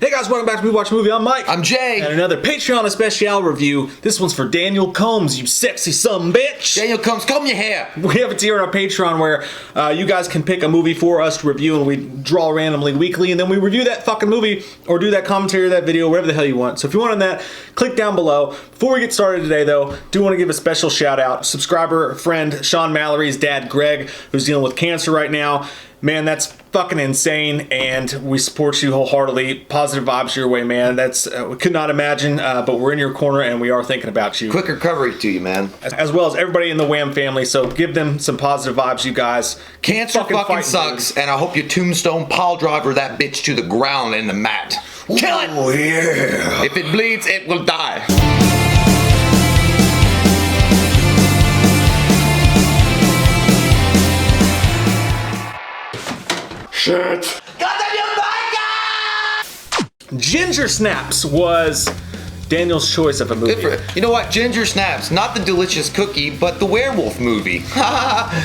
Hey guys, welcome back to Me Watch a Movie. I'm Mike. I'm Jay. And another Patreon Especial review. This one's for Daniel Combs, you sexy sumbitch. Daniel Combs, comb your hair. We have a tier on our Patreon where you guys can pick a movie for us to review, and we draw randomly weekly, and then we review that fucking movie or do that commentary or that video, whatever the hell you want. So if you want on that, click down below. Before we get started today though, do want to give a special shout out. Subscriber, friend, Sean Mallory's dad, Greg, who's dealing with cancer right now. Man, that's fucking insane, and we support you wholeheartedly. Positive vibes your way, man. That's we could not imagine, but we're in your corner, and we are thinking about you. Quick recovery to you, man. As well as everybody in the Wham family, so give them some positive vibes, you guys. Cancer fucking sucks, and I hope you tombstone pile driver that bitch to the ground in the mat. Kill it! Oh, yeah. If it bleeds, it will die. Shit. Ginger Snaps was Daniel's choice of a movie. You know what? Ginger Snaps, not the delicious cookie, but the werewolf movie. I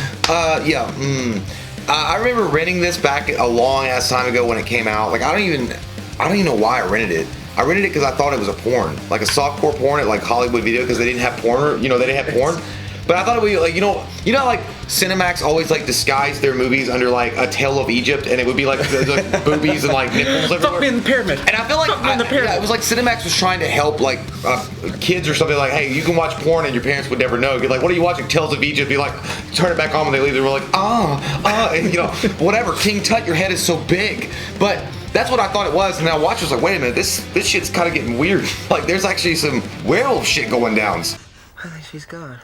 remember renting this back a long ass time ago when it came out. Like I don't even know why I rented it. I rented it because I thought it was a porn, like a softcore porn at like Hollywood Video, because they didn't have porn. They didn't have porn. But I thought it would be like, you know, like Cinemax always like disguised their movies under like a Tale of Egypt, and it would be like boobies and like nipples everywhere. Fuck me in the pyramid. And I feel like it was like Cinemax was trying to help like kids or something, like, hey, you can watch porn and your parents would never know. You're like, what are you watching? Tales of Egypt. Be like, turn it back on when they leave. They were like, and you know, whatever. King Tut, your head is so big, but. That's what I thought it was, and then I watched it, was like, wait a minute, this shit's kind of getting weird. Like, there's actually some werewolf shit going down. I think she's gone.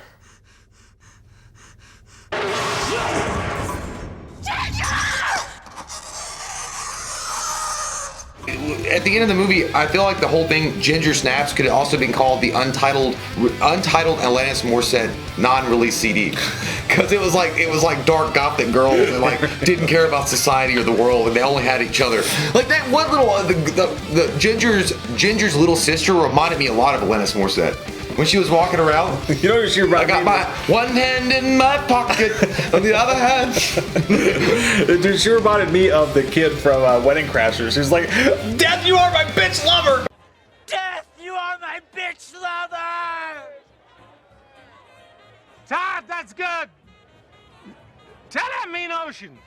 At the end of the movie, I feel like the whole thing, Ginger Snaps, could have also been called the Untitled Alanis Morissette non-release CD, because it was like dark gothic girls that like didn't care about society or the world, and they only had each other. Like that one little the Ginger's little sister reminded me a lot of Alanis Morissette. When she was walking around, you know, she I got my one hand in my pocket, on the other hand. Dude, she reminded me of the kid from Wedding Crashers. Who's like, "Death, you are my bitch lover." Death, you are my bitch lover. Todd, that's good. Tell that mean ocean.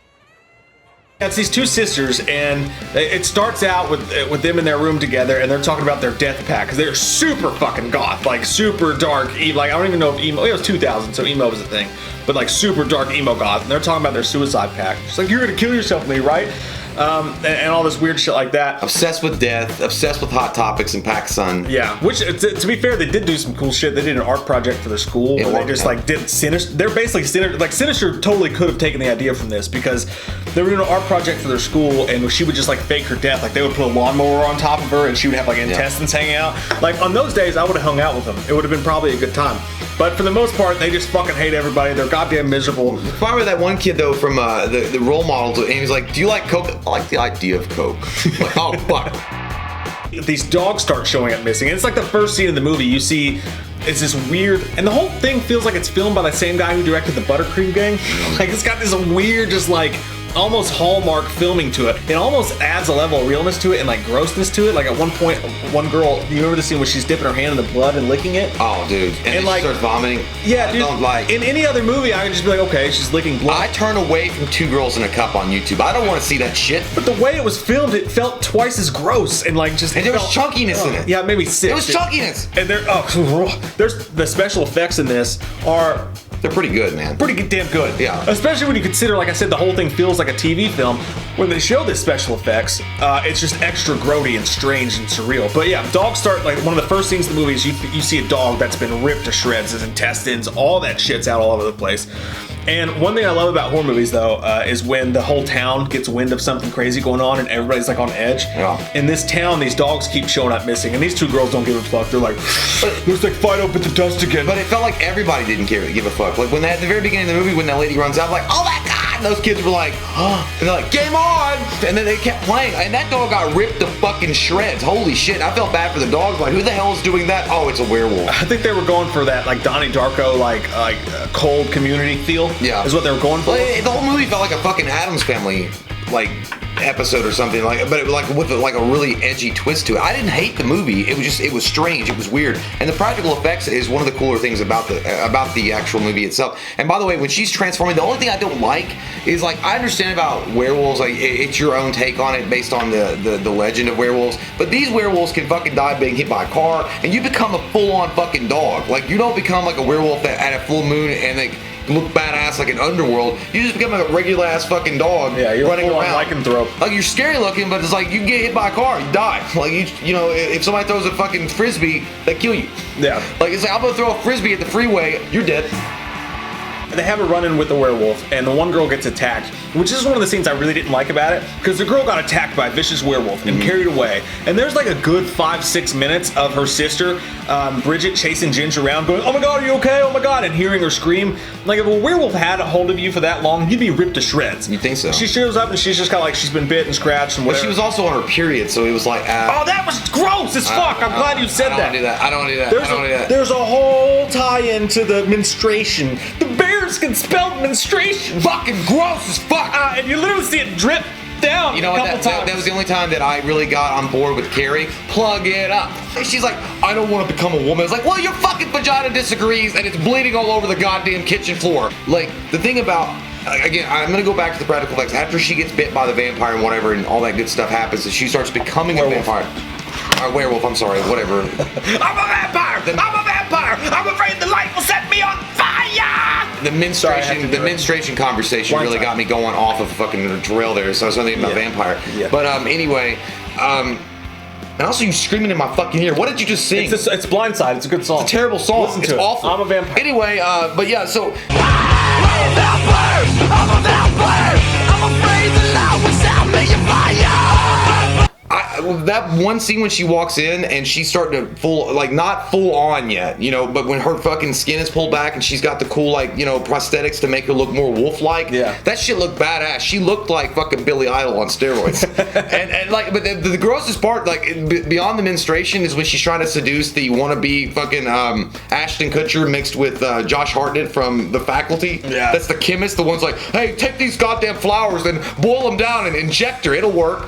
It's these two sisters, and it starts out with them in their room together, and they're talking about their death pact, because they're super fucking goth, like super dark, like I don't even know if emo, it was 2000, so emo was a thing, but like super dark emo goth, and they're talking about their suicide pact. She's like, you're gonna kill yourself with me, right? And all this weird shit like that. Obsessed with death, obsessed with Hot Topics and PacSun. Yeah, which to be fair, they did do some cool shit. They did an art project for their school. Where they just like did Sinister. They're basically Sinister. Like Sinister totally could have taken the idea from this, because they were doing an art project for their school, and she would just like fake her death. Like they would put a lawnmower on top of her, and she would have like intestines hanging out. Like on those days, I would have hung out with them. It would have been probably a good time. But for the most part, they just fucking hate everybody. They're goddamn miserable. I remember that one kid though from the role models, and he was like, "Do you like Coke?" I like the idea of Coke. Like, oh fuck. These dogs start showing up missing, and it's like the first scene in the movie. You see, it's this weird, and the whole thing feels like it's filmed by the same guy who directed the Buttercream Gang. Like it's got this weird, just like almost Hallmark filming to it. It almost adds a level of realness to it and like grossness to it. Like at one point, one girl, you remember the scene where she's dipping her hand in the blood and licking it? Oh, dude. And then like, she starts vomiting. Yeah, dude. I don't like. In any other movie, I would just be like, okay, she's licking blood. I turn away from Two Girls in a Cup on YouTube. I don't want to see that shit. But the way it was filmed, it felt twice as gross and like just. And there was chunkiness in it. Yeah, maybe six. There was chunkiness. And there's the special effects in this are. They're pretty good, man. Pretty damn good. Yeah. Especially when you consider, like I said, the whole thing feels like a TV film. When they show the special effects, it's just extra grody and strange and surreal. But yeah, dogs start, like one of the first scenes in the movie is you see a dog that's been ripped to shreds, his intestines, all that shit's out all over the place. And one thing I love about horror movies, though, is when the whole town gets wind of something crazy going on and everybody's like on edge. Yeah. In this town, these dogs keep showing up missing, and these two girls don't give a fuck. They're like, looks like Fido bit the dust again. But it felt like everybody didn't give a fuck. Like when at the very beginning of the movie, when that lady runs out, like, oh my god! And those kids were like, oh, and they're like, game on! And then they kept playing, and that dog got ripped to fucking shreds. Holy shit! I felt bad for the dogs. Like, who the hell is doing that? Oh, it's a werewolf. I think they were going for that like Donnie Darko, like cold community feel. Yeah, is what they were going for. Well, the whole movie felt like a fucking Addams Family, like episode or something like, but it was like with like a really edgy twist to it. I didn't hate the movie. It was strange. It was weird, and the practical effects is one of the cooler things about the actual movie itself. And by the way, when she's transforming, the only thing I don't like is like I understand about werewolves, like it's your own take on it based on the legend of werewolves, but these werewolves can fucking die being hit by a car, and you become a full-on fucking dog. Like you don't become like a werewolf that at a full moon and like look badass like an underworld. You just become a regular ass fucking dog. Yeah, you're running around. lycanthrope. Like you're scary looking, but it's like you get hit by a car, you die. Like you know, if somebody throws a fucking frisbee, they kill you. Yeah. Like it's like I'm gonna throw a frisbee at the freeway, you're dead. They have a run-in with the werewolf, and the one girl gets attacked, which is one of the scenes I really didn't like about it, because the girl got attacked by a vicious werewolf and carried away. And there's like a good 5-6 minutes of her sister, Bridget, chasing Ginger around, going, "Oh my God, are you okay? Oh my God!" and hearing her scream. Like if a werewolf had a hold of you for that long, you'd be ripped to shreds. You think so? She shows up and she's just kind of like she's been bit and scratched and But whatever. she was also on her period, so it was like, oh, that was gross as fuck. I'm glad you said that. I don't want to do that. I don't want to do that. There's a whole tie-in to the menstruation. The bears can spell menstruation. Fucking gross as fuck. And you literally see it drip down. You know a what? couple That times. was the only time that I really got on board with Carrie. Plug it up. She's like, I don't want to become a woman. It's like, well, your fucking vagina disagrees, and it's bleeding all over the goddamn kitchen floor. Like the thing about. Again, I'm gonna go back to the practical effects. After she gets bit by the vampire and whatever, and all that good stuff happens, and she starts becoming a vampire. Werewolf, I'm sorry, whatever. I'm a vampire! I'm a vampire! I'm afraid the light will set me on fire! The menstruation conversation really got me going off of fucking trail there, so I was thinking about vampire. Yeah. But anyway, and also you screaming in my fucking ear. What did you just sing? It's Blindside. It's a good song. It's a terrible song. Listen it's to it. awful. I'm a vampire. Anyway, but yeah, so. I'm a vampire! I'm afraid the light will set me on fire! That one scene when she walks in and she's starting to not full on yet, you know, but when her fucking skin is pulled back and she's got the cool, like, you know, prosthetics to make her look more wolf-like. Yeah. That shit looked badass. She looked like fucking Billy Idol on steroids. and like, but the grossest part, like, beyond the menstruation is when she's trying to seduce the wannabe fucking Ashton Kutcher mixed with Josh Hartnett from The Faculty. Yeah. That's the chemist. The one's like, hey, take these goddamn flowers and boil them down and inject her. It'll work.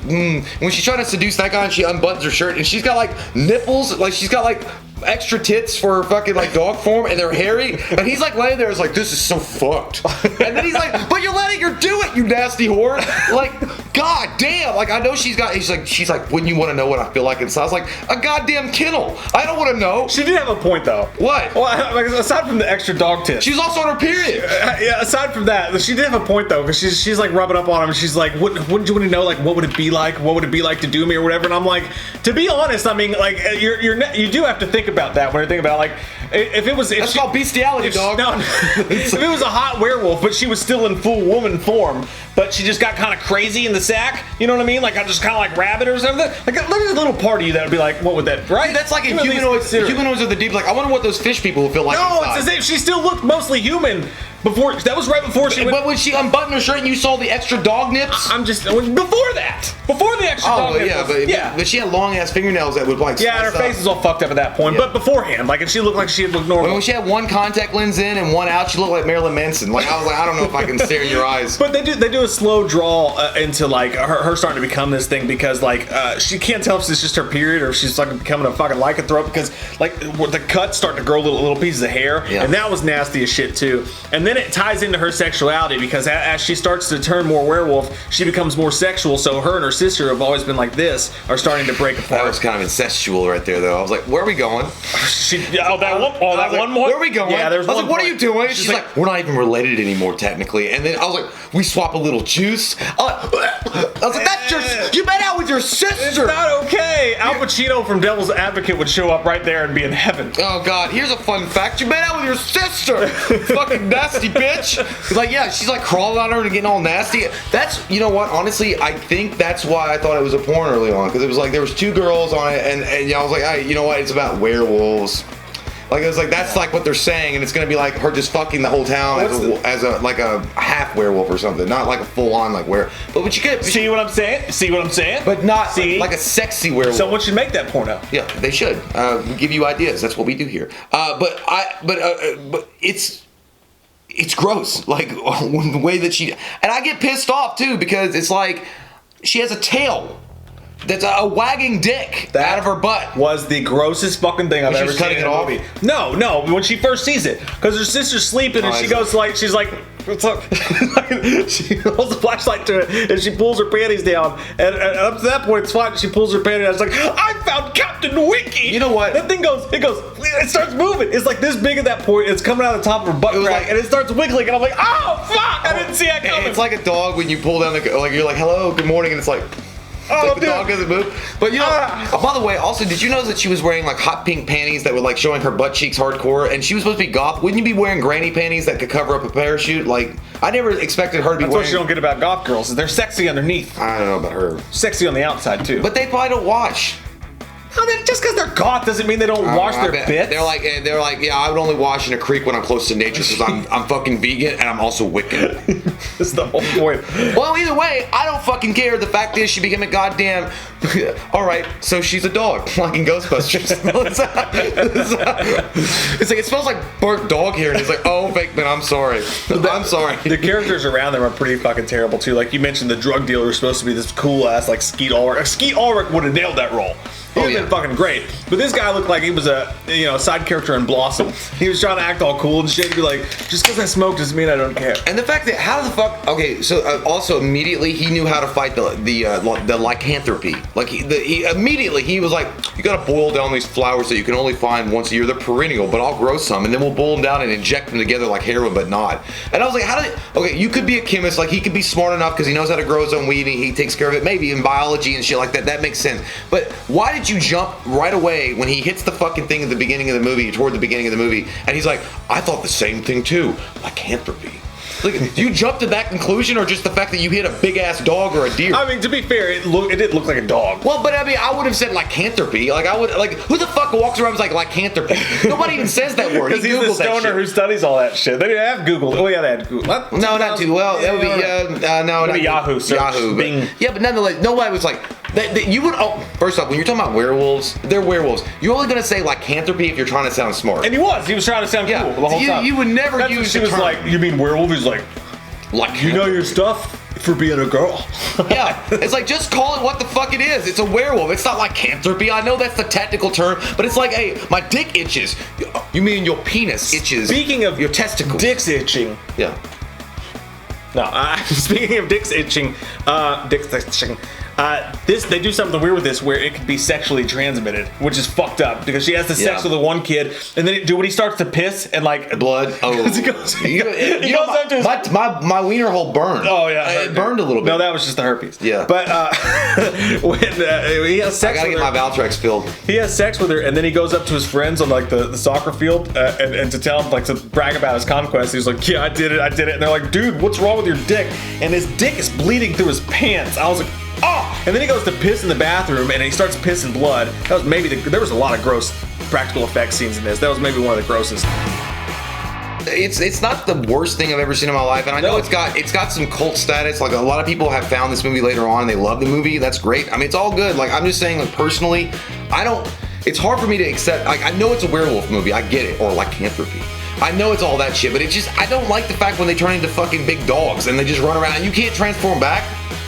When she's trying to seduce that guy and she unbuttons her shirt and she's got like nipples, like she's got like extra tits for her fucking like dog form and they're hairy, and he's like laying there, it's like, this is so fucked. And then he's like, but you're letting her do it, you nasty whore. Like, god damn. Like, I know she's like, wouldn't you want to know what I feel like inside? I was like, a goddamn kennel. I don't want to know. She did have a point though. What? Well, like, aside from the extra dog tits. She's also on her period. Yeah, aside from that, she did have a point though, because she's like rubbing up on him and she's like, wouldn't you want to know, like, what would it be like? What would it be like to do me or whatever? And I'm like, to be honest, I mean, like, you do have to think about that when you're thinking about, like, That's called bestiality, dog. No, if it was a hot werewolf, but she was still in full woman form, but she just got kind of crazy in the sack, you know what I mean? Like, I just kind of like rabbit or something. Like, look at a little part of you that would be like, what would that, right? That's like humanoids are the deep. Like, I wonder what those fish people will feel like. No, inside. it's as if she still looked mostly human before. That was right before she went. But when she unbuttoned her shirt and you saw the extra dog nips. I'm just before that. Before the extra dog nipples. But she had long ass fingernails that would like. Yeah, and her face is all fucked up at that point. Yeah. But beforehand, like, and she looked like she had looked normal. When she had one contact lens in and one out, she looked like Marilyn Manson. Like, I was like, I don't know if I can stare in your eyes. But they do a slow draw into like her starting to become this thing, because like she can't tell if it's just her period or if she's like becoming a fucking lycanthrope, because like the cuts start to grow little pieces of hair, and that was nasty as shit too. And then it ties into her sexuality, because as she starts to turn more werewolf, she becomes more sexual. So her and her sister have always been like this, are starting to break apart. That was kind of incestual right there, though. I was like, where are we going? That one more. Where are we going? Yeah, there's I was one like, what are point. you doing? She's like, we're not even related anymore, technically. And then I was like, we swap a little juice. I was like, that's you met out with your sister. It's not okay. Al Pacino from Devil's Advocate would show up right there and be in heaven. Oh god, here's a fun fact. You made out with your sister. Fucking nasty bitch. Like, yeah, she's like crawling on her and getting all nasty. That's, you know what, honestly, I think that's why I thought it was a porn early on, because it was like there was two girls on it, and yeah, I was like, hey, you know what, it's about werewolves. Like, it was like, that's like what they're saying, and it's gonna be like her just fucking the whole town as a half werewolf or something, not like a full on like but you get See what I'm saying? but not like a sexy werewolf. Someone should make that porno. Yeah, they should. We give you ideas. That's what we do here. But it's it's gross. Like the way that she, and I get pissed off too because it's like she has a tail. That's a wagging dick out of her butt. Was the grossest fucking thing I've ever seen in a movie. No, when she first sees it, because her sister's sleeping and she goes like, she's like, what's up? She holds the flashlight to it and she pulls her panties down, and up to that point it's fine. She pulls her panties down. It's like, I found Captain Wiki. You know what? That thing it starts moving. It's like this big at that point. It's coming out of the top of her butt crack, and it starts wiggling, and I'm like, oh fuck! I didn't see that coming. It's like a dog when you pull down like you're like, hello, good morning, and it's like. Oh, the dog doesn't move. But you know, by the way, also, did you know that she was wearing like hot pink panties that were like showing her butt cheeks hardcore, and she was supposed to be goth? Wouldn't you be wearing granny panties that could cover up a parachute? Like, I never expected her to be That's wearing. what you don't get about goth girls, is they're sexy underneath. I don't know about her. Sexy on the outside too. But they probably don't wash. No, just because they're goth doesn't mean they don't wash their bits. They're like, yeah, I would only wash in a creek when I'm close to nature because I'm fucking vegan and I'm also Wiccan. That's the whole point. Well, either way, I don't fucking care. The fact is, she became a goddamn. All right, so she's a dog, like in Ghostbusters. It's like it smells like burnt dog hair, and it's like, oh, Bakeman, I'm sorry. I'm sorry. The characters around them are pretty fucking terrible too. Like you mentioned, the drug dealer is supposed to be this cool ass like Skeet Ulrich. Skeet Ulrich would have nailed that role. He would have been fucking great. But this guy looked like he was a side character in Blossom. He was trying to act all cool and shit. He'd be like, just because I smoke doesn't mean I don't care. And the fact that how the fuck? Okay, so also immediately he knew how to fight the lycanthropy. Like he immediately he was like, you gotta boil down these flowers that you can only find once a year. They're perennial, but I'll grow some and then we'll boil them down and inject them together like heroin, but not. And I was like, okay, you could be a chemist, like he could be smart enough because he knows how to grow his own weed and he takes care of it, maybe in biology and shit like that. That makes sense. But why did you jump right away when he hits the fucking thing at the beginning of the movie, toward the beginning of the movie, and he's like, I thought the same thing too, lycanthropy. Like, you jumped to that conclusion, or just the fact that you hit a big ass dog or a deer? I mean, to be fair, it did look like a dog. Well, but I mean, I would have said lycanthropy. Like, who the fuck walks around and is like lycanthropy? Nobody even says that word. Because he's the stoner who studies all that shit. They didn't have Google. Oh yeah, they had Google. What? No, not too well. That would be no, not Yahoo. Search. Yahoo. Bing. Yeah, but nonetheless, nobody was like. You would. Oh, first off, when you're talking about werewolves, they're werewolves. You're only gonna say lycanthropy if you're trying to sound smart. And he was trying to sound cool the whole time. You would never That's use. She was term. like, you mean werewolf? He's like you know your stuff for being a girl. Yeah, it's like, just call it what the fuck it is. It's a werewolf. It's not lycanthropy. I know that's the technical term, but it's like, hey, my dick itches. You mean your penis itches? Speaking of your testicles, dicks itching. Yeah. No, speaking of dicks itching, they do something weird with this where it could be sexually transmitted, which is fucked up because she has the sex with the one kid, and then when he starts to piss and like blood, my wiener hole burned. Oh yeah, it burned a little bit. No, that was just the herpes. Yeah, but when he has sex, I gotta get my Valtrex filled. He has sex with her, and then he goes up to his friends on like the soccer field and to tell them, like, to brag about his conquest. He's like, yeah, I did it, and they're like, dude, what's wrong with your dick? And his dick is bleeding through his pants. I was like, oh! And then he goes to piss in the bathroom, and he starts pissing blood. That was maybe there was a lot of gross practical effects scenes in this. That was maybe one of the grossest. It's not the worst thing I've ever seen in my life, and I know it's got some cult status. Like, a lot of people have found this movie later on and they love the movie. That's great. I mean, it's all good. Like, I'm just saying, like, personally, it's hard for me to accept. Like, I know it's a werewolf movie, I get it, or lycanthropy. I know it's all that shit, but I don't like the fact when they turn into fucking big dogs and they just run around and you can't transform back.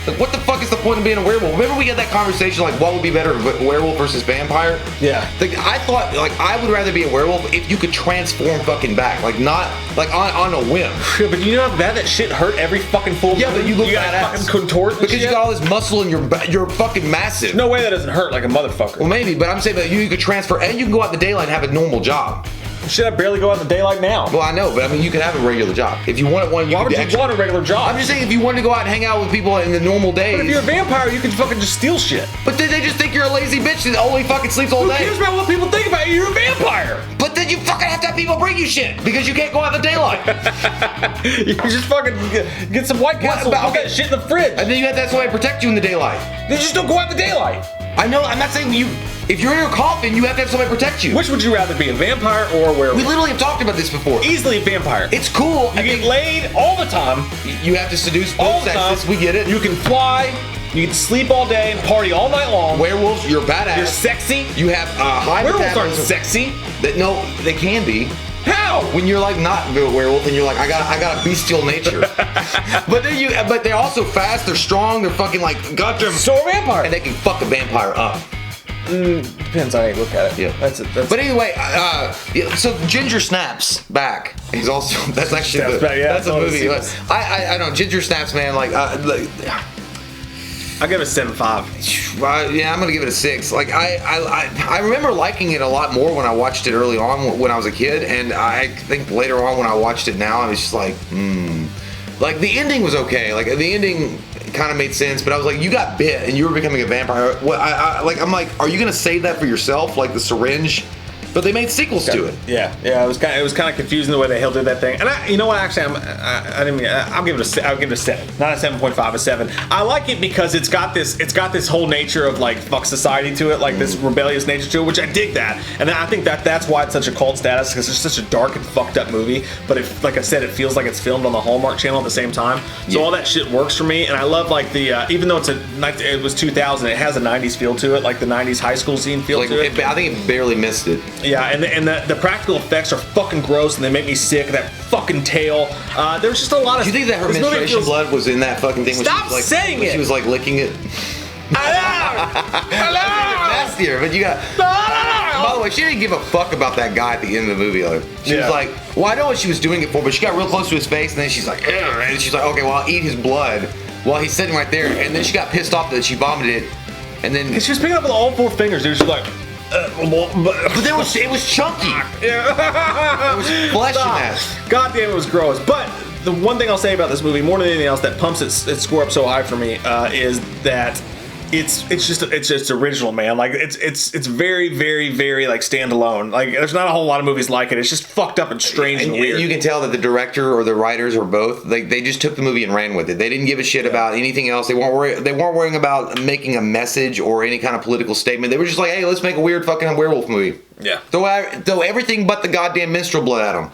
Like, what the fuck is the point of being a werewolf? Remember we had that conversation, like, what would be better, werewolf versus vampire? Yeah. Like, I thought, like, I would rather be a werewolf if you could transform fucking back. Like, not, like, on a whim. Yeah, but you know how bad that shit hurt every fucking full Yeah, but you look badass. Fucking contort because you got all this muscle and you're fucking massive. No way that doesn't hurt like a motherfucker. Well, maybe, but I'm saying that you could transfer, and you can go out in the daylight and have a normal job. Shit, I barely go out in the daylight now. Well, I know, but I mean, you can have a regular job. If you wanted one, Why would you want a regular job? I'm just saying, if you wanted to go out and hang out with people in the normal days. But if you're a vampire, you can fucking just steal shit. But then they just think you're a lazy bitch that only fucking sleeps all day. Who cares about what people think about you? You're a vampire. But then you fucking have to have people bring you shit because you can't go out in the daylight. You just fucking get some White Castle, put that shit in the fridge. And then you have to have somebody to protect you in the daylight. Then just don't go out in the daylight. I know, I'm not saying if you're in your coffin, you have to have somebody protect you. Which would you rather be, a vampire or a werewolf? We literally have talked about this before. Easily a vampire. It's cool. You get laid all the time. You have to seduce all both the time. sexes. We get it. You can fly. You can sleep all day and party all night long. Werewolves, you're badass. You're sexy. You have high Werewolves metabolism. aren't sexy. No, they can be. How? when you're like not a werewolf and you're like, I got a bestial nature. but they're also fast, they're strong, they're fucking like goddamn So a vampire. and they can fuck a vampire up. Depends on how you look at it. Yeah, That's it. But anyway, so Ginger Snaps back. He's also that's actually Snaps back, yeah, that's a that's movie. all Like, I don't know Ginger Snaps, man. I'll give it a 7.5. Yeah, I'm gonna give it a 6. Like I remember liking it a lot more when I watched it early on when I was a kid, and I think later on when I watched it now, I was just like, Like the ending was okay. Like the ending kind of made sense, but I was like, you got bit and you were becoming a vampire. What I'm like, are you gonna save that for yourself, like the syringe? But they made sequels to it. Yeah. It was kind of confusing the way they held did that thing. And you know what? Actually, I'll give it a 7, not a 7.5, a 7. I like it because it's got this whole nature of like fuck society to it, like this rebellious nature to it, which I dig that. And I think that's why it's such a cult status, because it's such a dark and fucked up movie. But like I said, it feels like it's filmed on the Hallmark Channel at the same time. So all that shit works for me. And I love like the even though it was 2000, it has a 90s feel to it, like the 90s high school scene feel to it. I think it barely missed it. Yeah, and the practical effects are fucking gross, and they make me sick. That fucking tail. There's just a lot of. Do you think that her menstruation blood was in that fucking thing? Stop saying it! She was like licking it. Nastier, but you got. By the way, she didn't give a fuck about that guy at the end of the movie. Like, she was like, well, I know what she was doing it for, but she got real close to his face, and then she's like, and she's like, okay, well, I'll eat his blood while he's sitting right there, and then she got pissed off that she vomited it, and then she was picking up with all 4 fingers, dude. She's like. But it was chunky. Yeah. It was flesh in that. God damn, it was gross. But the one thing I'll say about this movie, more than anything else, that pumps its score up so high for me, is that it's just original, man. Like it's very, very, very like standalone. Like there's not a whole lot of movies like it. It's just fucked up and strange and weird. You can tell that the director or the writers or both, they just took the movie and ran with it. They didn't give a shit about anything else. They weren't worrying about making a message or any kind of political statement. They were just like, hey, let's make a weird fucking werewolf movie. Yeah. Throw everything but the goddamn minstrel blood at them.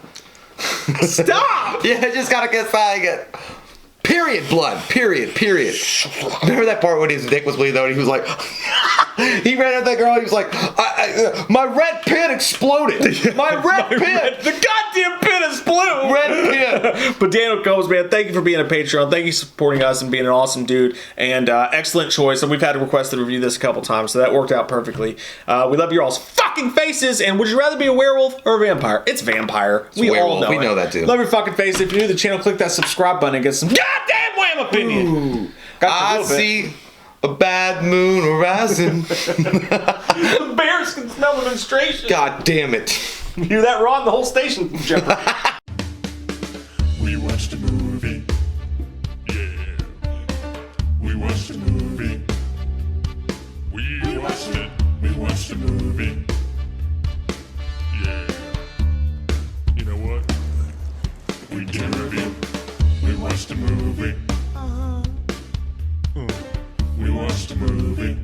Stop! Yeah, just gotta get saying it. Period, blood. Period. Remember that part when his dick was bleeding out and he was like, he ran at that girl and he was like, my red pin exploded. My red pin. The goddamn pin is blue. Red pin. But Daniel Combs, man, thank you for being a Patreon. Thank you for supporting us and being an awesome dude. And excellent choice. And we've had a request to review this a couple times, so that worked out perfectly. We love your all's fucking faces. And would you rather be a werewolf or a vampire? It's vampire. We all know We it. know that too. Love your fucking face. If you're new to the channel, click that subscribe button and get some goddamn wham opinion. I see a bad moon rising. The bears can smell the menstruation. God damn it. You hear that, Ron? The whole station jumping. We watched a movie. Yeah. We watched a movie. We watched it. We watched a movie. Yeah. You know what? We did a review. We watched a movie. We watched a movie.